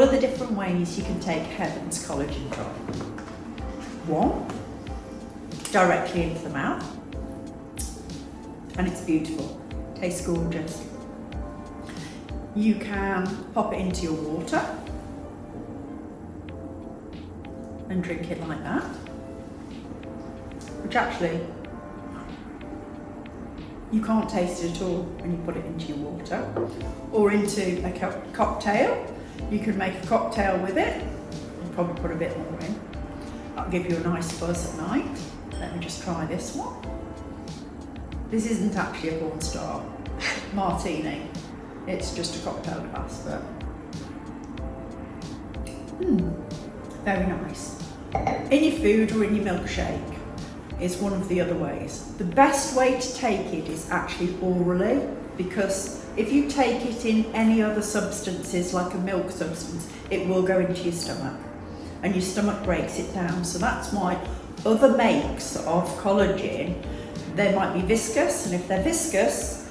are the different ways you can take Heaven's Collagen Drop? One, directly into the mouth, and it's beautiful, tastes gorgeous. You can pop it into your water and drink it like that, which actually you can't taste it at all when you put it into your water. Or into a cocktail. You could make a cocktail with it, and probably put a bit more in. That'll give you a nice buzz at night. Let me just try this one. This isn't actually a porn star martini. It's just a cocktail glass, but very nice. In your food or in your milkshake is one of the other ways. The best way to take it is actually orally, because if you take it in any other substances like a milk substance, it will go into your stomach and your stomach breaks it down. So that's why other makes of collagen, they might be viscous, and if they're viscous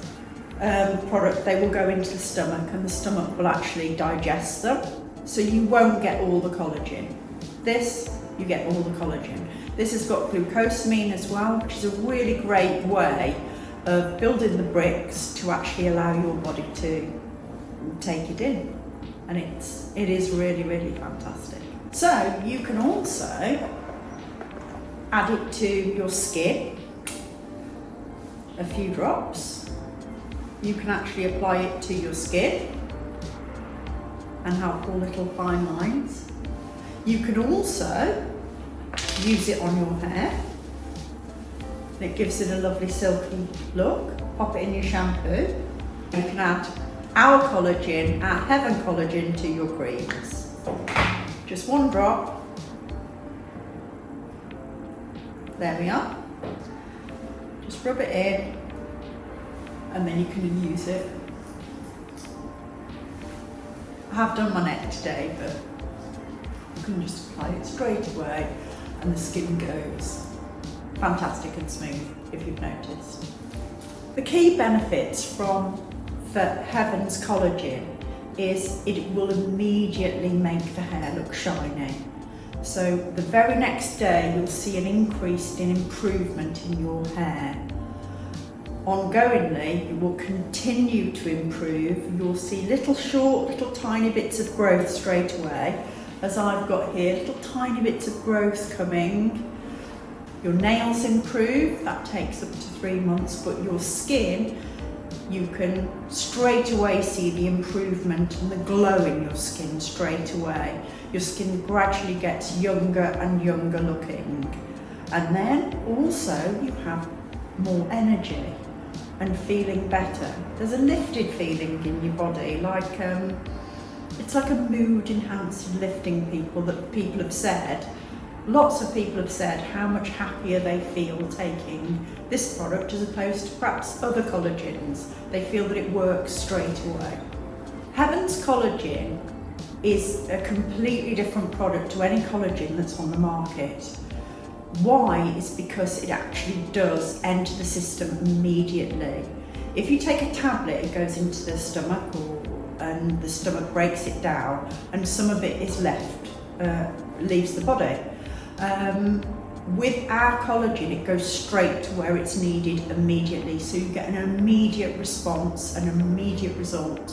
product, they will go into the stomach and the stomach will actually digest them. So you won't get all the collagen. This, you get all the collagen. This has got glucosamine as well, which is a really great way of building the bricks to actually allow your body to take it in. And it is really, really fantastic. So you can also add it to your skin, a few drops. You can actually apply it to your skin and help all little fine lines. You can also use it on your hair. It gives it a lovely silky look. Pop it in your shampoo. You can add our collagen, our Heaven collagen, to your creams. Just one drop. There we are. Just rub it in, and then you can use it. I have done my neck today, but you can just apply it straight away and the skin goes fantastic and smooth, if you've noticed. The key benefits for Heaven's collagen is it will immediately make the hair look shiny. So the very next day you'll see an increase in improvement in your hair. Ongoingly, it will continue to improve. You'll see little tiny bits of growth straight away, as I've got here, little tiny bits of growth coming. Your nails improve, that takes up to 3 months, but your skin, you can straight away see the improvement and the glow in your skin straight away. Your skin gradually gets younger and younger looking. And then also you have more energy and feeling better. There's a lifted feeling in your body, like it's like a mood enhancing lifting that people have said. Lots of people have said how much happier they feel taking this product as opposed to perhaps other collagens. They feel that it works straight away. Heaven's collagen is a completely different product to any collagen that's on the market. Why? Is because it actually does enter the system immediately. If you take a tablet, it goes into the stomach, and the stomach breaks it down, and some of it is leaves the body. With our collagen, it goes straight to where it's needed immediately, so you get an immediate response, an immediate result.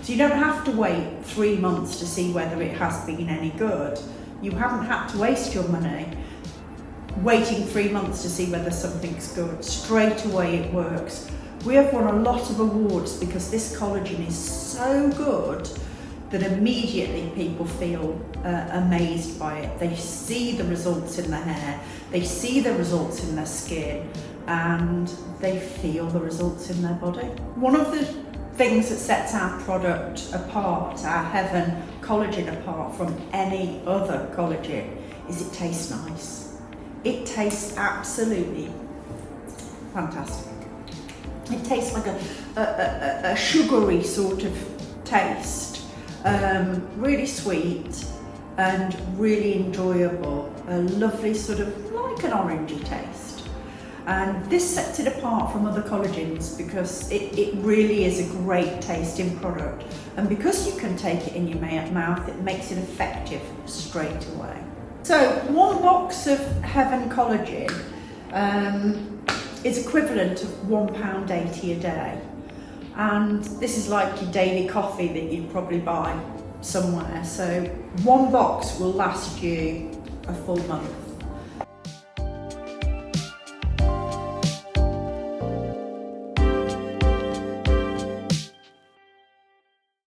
So you don't have to wait 3 months to see whether it has been any good. You haven't had to waste your money waiting 3 months to see whether something's good. Straight away it works. We have won a lot of awards because this collagen is so good that immediately people feel amazed by it. They see the results in their hair, they see the results in their skin, and they feel the results in their body. One of the things that sets our product apart, our Heaven collagen apart from any other collagen, is it tastes nice. It tastes absolutely fantastic. It tastes like a sugary sort of taste, really sweet and really enjoyable, a lovely sort of like an orangey taste. And this sets it apart from other collagens because it really is a great tasting product. And because you can take it in your mouth, it makes it effective straight away. So 1 box of Heaven Collagen is equivalent of £1.80 a day. And this is like your daily coffee that you'd probably buy somewhere. So 1 box will last you a full month.